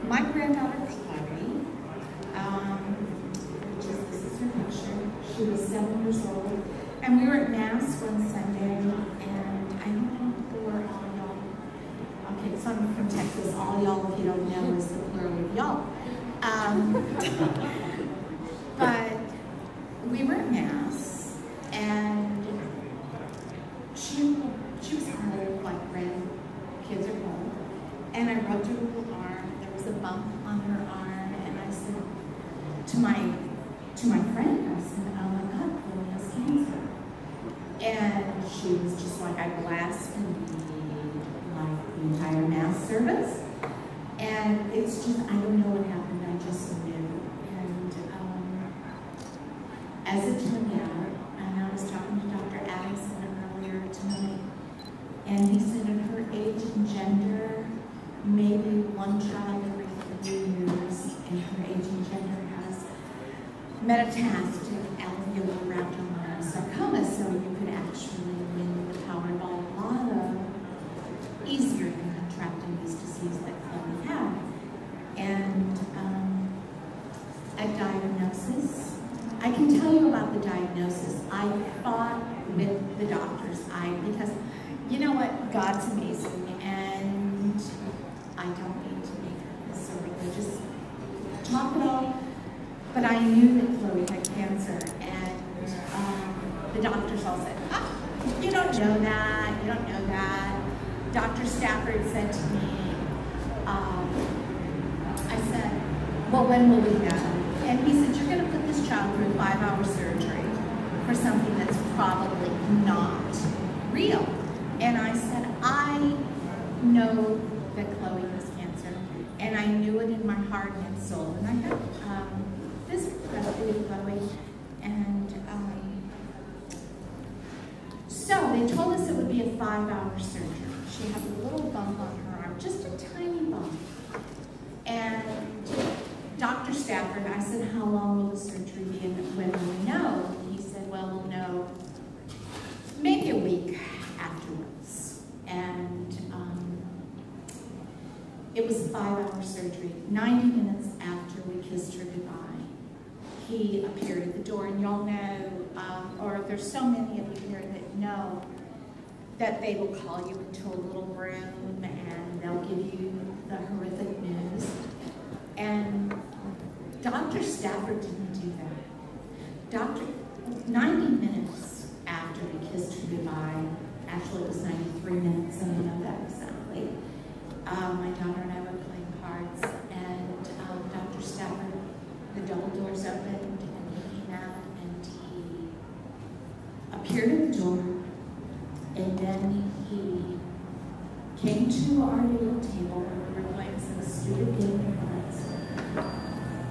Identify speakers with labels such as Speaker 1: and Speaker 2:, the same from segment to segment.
Speaker 1: my granddaughter Chloe, this is her picture. She was 7 years old, and we were at Mass one Sunday, and I don't know for all y'all. Okay, so I'm from Texas. All y'all, if you don't know, is the plural of y'all. But we were at Mass, and she was home, like grandkids are home, and I rubbed her little arm. There was a bump on her arm, and I said to my friend, I said, "Oh my God, Chloe has cancer." And she was just like, I blasphemed like the entire Mass service, and it's just, I don't know what happened. I just knew. And as it turned out, and I was talking to Dr. Adamson earlier tonight, and he said at her age and gender, maybe one child every 3 years in her age and gender has metastatic alveolar rhabdomyosarcoma, so you could actually win the Powerball lotto easier than contracting this disease that Chloe had. And a diagnosis, I can tell you about the diagnosis. I fought with the doctors, because you know what, God's amazing, and I don't need to make this a religious talk at all, but I knew that Chloe had cancer, and the doctors all said, you don't know that, you don't know that. Dr. Stafford said to me, I said, well, when will we know? And he said, you're going to put this child through a 5-hour surgery for something that's probably not real. And I said, I know that Chloe has cancer, and I knew it in my heart and soul. And I had physical custody of Chloe, and so they told us it would be a 5-hour surgery. She had a little bump on her arm, just a tiny bump. And Dr. Stafford, I said, how long will the surgery be and when will we know? And he said, well, we'll know maybe a week afterwards. And it was a 5-hour surgery. 90 minutes after we kissed her goodbye, he appeared at the door. And y'all know, or there's so many of you here that know, that they will call you into a little room and they'll give you the horrific news. And Dr. Stafford didn't do that. 90 minutes after we kissed her goodbye, actually it was 93 minutes, I don't know that exactly, my daughter and I were playing cards, and Dr. Stafford, the double doors opened, and he came out, and he appeared at the door, and then he came to our little table where we were playing some stupid game of cards,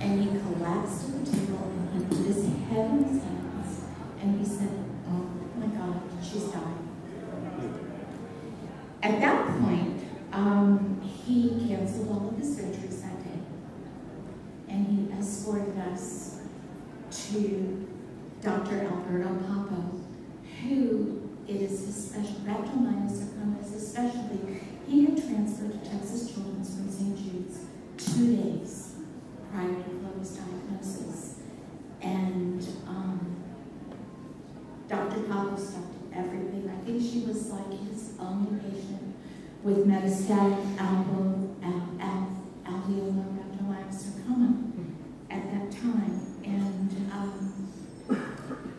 Speaker 1: and he collapsed at the table, and he put his head in his hands, and he said, oh my God, she's dying. At that point, he canceled all of his surgeries that day, and he escorted us to Dr. Alberto Papo, who is his special, rhabdomyosarcoma is his specialty. He had transferred to Texas Children's from St. Jude's 2 days prior to Chloe's diagnosis. And Dr. Papo stopped everything. I think she was like his only patient with metastatic alveolar rhabdomyosarcoma at that time. And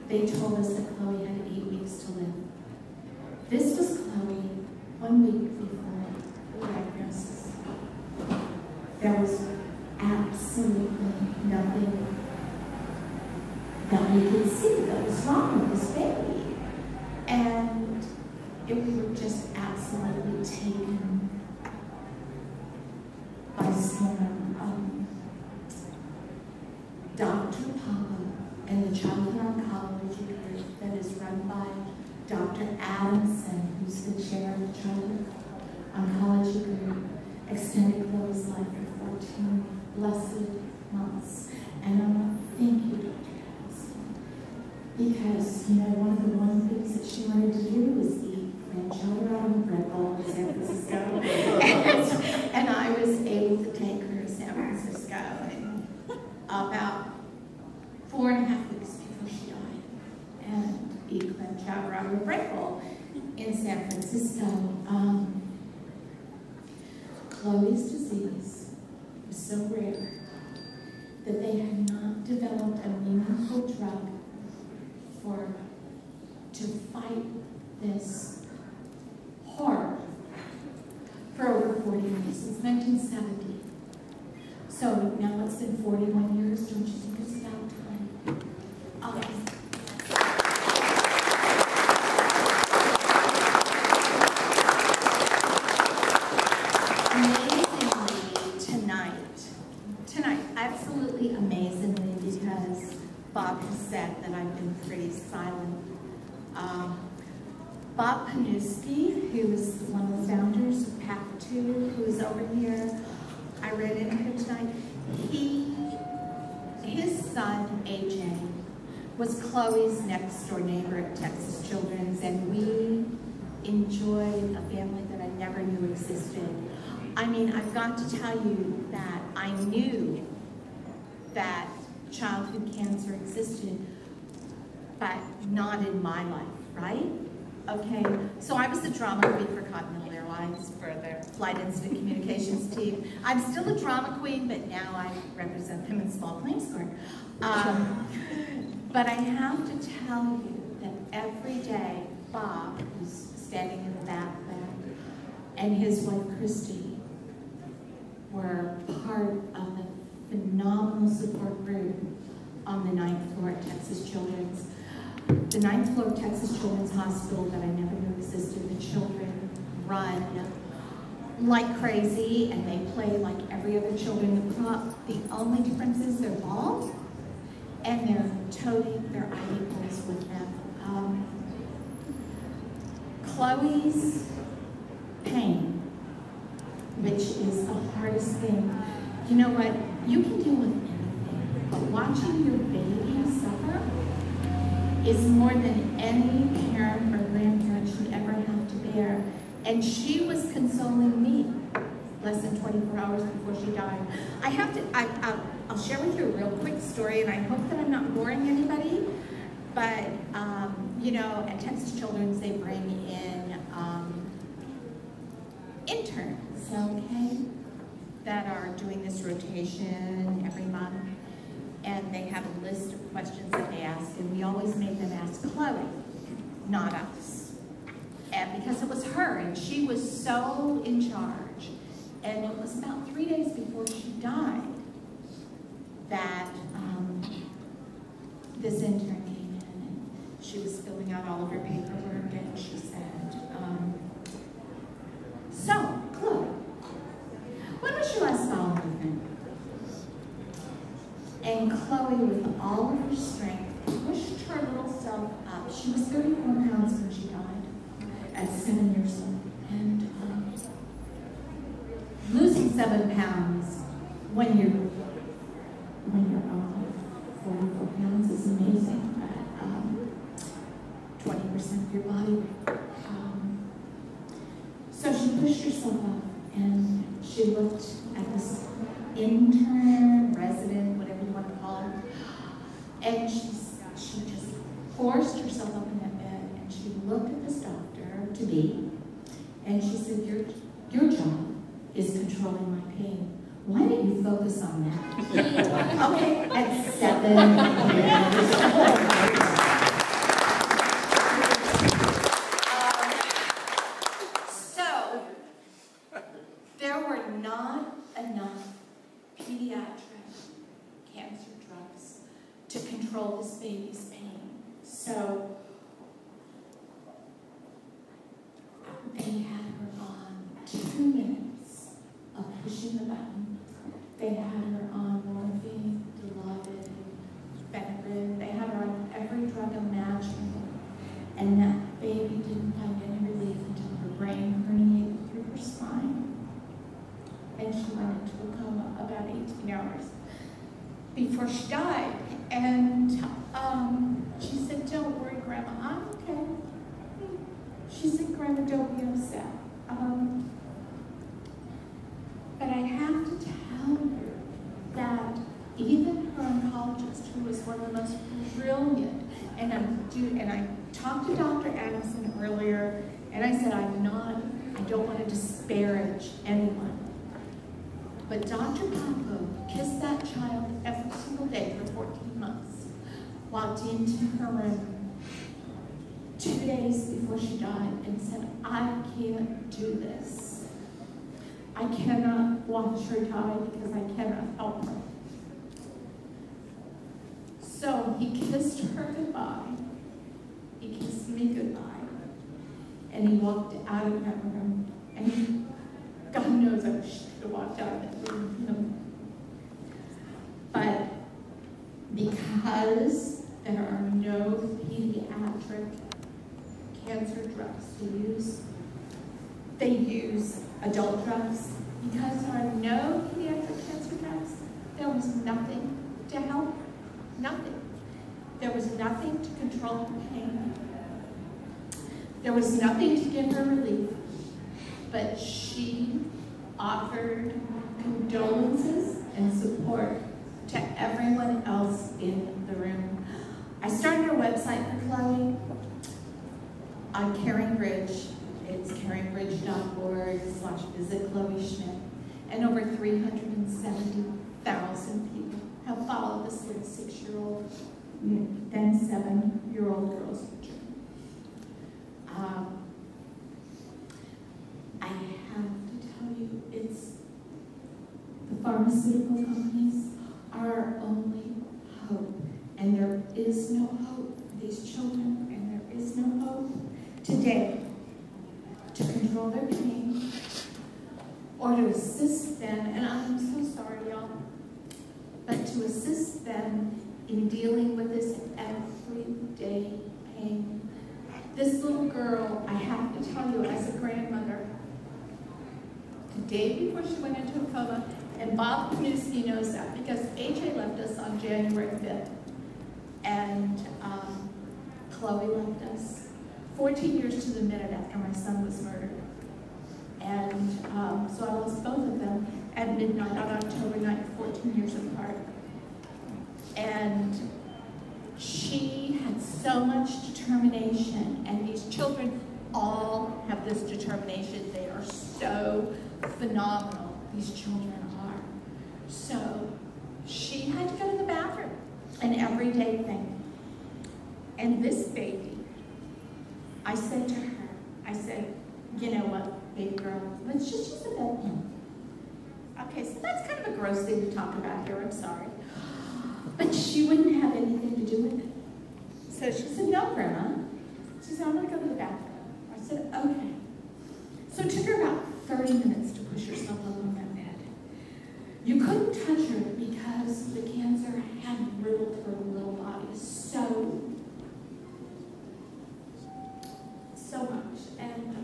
Speaker 1: they told us that Chloe had 8 weeks to live. This was Chloe 1 week before the diagnosis. There was absolutely nothing that we could see that was wrong with this baby. And we were just absolutely taken by storm. Dr. Papa and the childhood oncology group that is run by Dr. Adamson, who's the chair of the childhood oncology group, extended Chloe's life for 14 blessed months. And I want to thank you, Dr. Adamson, because, you know, one of the things that she wanted to do was eat grandchildren out of a bread bowl in San Francisco. and I was able to take her. So Francisco, and about 4.5 weeks before she died. And we're grateful in San Francisco. Chloe's disease was so rare that they had not developed a meaningful drug to fight this horror for over 40 years, since 1970. So now it's been 41 years, don't you think it's about time? Amazingly, tonight, absolutely amazingly, because Bob has said that I've been pretty silent. Bob Panuski, who is one of the founders of Path 2, who is over here, I read in here tonight, his son, AJ, was Chloe's next door neighbor at Texas Children's, and we enjoyed a family that I never knew existed. I mean, I've got to tell you that I knew that childhood cancer existed, but not in my life, right? Okay, so I was the drama queen for Continental Airlines for their flight incident communications team. I'm still a drama queen, but now I represent them in small claims court. But I have to tell you that every day, Bob, who's standing in the back there, and his wife, Christy, were part of the phenomenal support group on the 9th floor at Texas Children's. The 9th floor of Texas Children's Hospital that I never knew existed, the children run like crazy, and they play like every other children. The only difference is they're bald, and they're toting their IVs with them. Chloe's pain, which is the hardest thing. You know what? You can deal with anything, but watching your baby suffer is more than any parent or grandparent should ever have to bear. And she was consoling me less than 24 hours before she died. I'll share with you a real quick story, and I hope that I'm not boring anybody, but you know, at Texas Children's, they bring in interns, okay, that are doing this rotation every month. And they have a list of questions that they ask, and we always made them ask Chloe, not us. And because it was her, and she was so in charge. And it was about 3 days before she died that this intern came in, and she was filling out all of her paperwork, and she said, so, Chloe, when was your last bowel movement? And Chloe, with all of her strength, pushed her little self up. She was 34 pounds when she died at 7 years old. And losing 7 pounds when you're 44 pounds is amazing, but 20% of your body weight. So she pushed herself up, and she looked at this intern, resident, whatever you want to call her, and she just forced herself up in that bed, and she looked at this doctor-to-be, and she said, your job is controlling my pain. Why don't you focus on that? Okay, at 7 years. So, there were not enough pediatric cancer drugs to control this baby's pain. So they had her on 2 minutes of pushing the button. They had her on morphine, Dilaudid, Phenergan. They had her on every drug imaginable. And that baby didn't find any relief until her brain herniated through her spine. And she went into a coma about 18 hours before she died. And she said, don't worry, Grandma, I'm okay. She said, Grandma, don't be upset. But I have to tell you one of the most brilliant. And I talked to Dr. Adamson earlier, and I said, I don't want to disparage anyone. But Dr. Paco kissed that child every single day for 14 months, walked into her room 2 days before she died and said, I can't do this. I cannot watch her die because I cannot help her. So he kissed her goodbye. He kissed me goodbye. And he walked out of that room. And God knows I wish he could have walked out of that room. You know. But because there are no pediatric cancer drugs to use, they use adult drugs. Because there are no pediatric cancer drugs, there was nothing to help her. Nothing. There was nothing to control her pain. There was nothing to give her relief. But she offered condolences and support to everyone else in the room. I started a website for Chloe on Caring Bridge. It's caringbridge.org/visit Chloe Schmidt. And over 370,000 people have followed this little 6-year-old, then 7-year-old girl's journey. I have to tell you, it's the pharmaceutical companies are our only hope. And there is no hope for these children, and there is no hope today to control their pain or to assist them, and I'm so sorry, y'all, but to assist them in dealing with this everyday pain. This little girl, I have to tell you, as a grandmother, the day before she went into a coma, and Bob Knudski knows that because AJ left us on January 5th, and Chloe left us 14 years to the minute after my son was murdered. And so I lost both of them at midnight on October 9th, 14 years apart. And she had so much determination, and these children all have this determination. They are so phenomenal, these children are. So she had to go to the bathroom, an everyday thing. And this baby, I said to her, I said, you know what, baby girl, let's just use a bedroom. Okay, so that's kind of a gross thing to talk about here, I'm sorry. But she wouldn't have anything to do with it. So she said, no, Grandma. She said, I'm going to go to the bathroom. I said, okay. So it took her about 30 minutes to push herself up on that bed. You couldn't touch her because the cancer had riddled her little body so much. And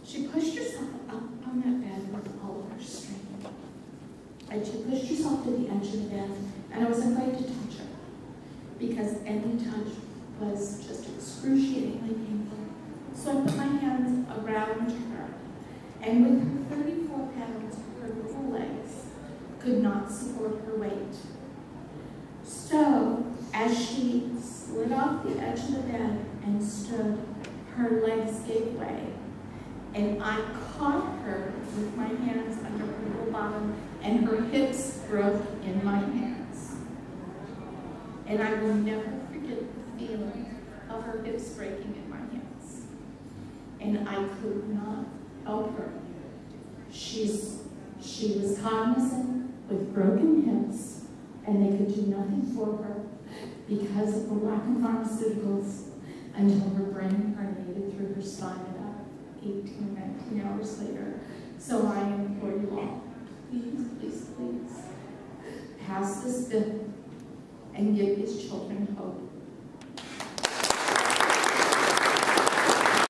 Speaker 1: she pushed herself up on that bed with all of her strength. And she pushed herself to the edge of the bed, and I was afraid to touch her because any touch was just excruciatingly painful. So I put my hands around her, and with her 34 pounds, her little legs could not support her weight. So as she slid off the edge of the bed and stood, her legs gave way, and I caught her with my hands under her little bottom, and her hips broke in my hands. And I will never forget the feeling of her hips breaking in my hands. And I could not help her. She was cognizant with broken hips, and they could do nothing for her because of the lack of pharmaceuticals until her brain herniated through her spine about 18 or 19 hours later. So I implore you all, please, please, please, pass this bill and give these children hope.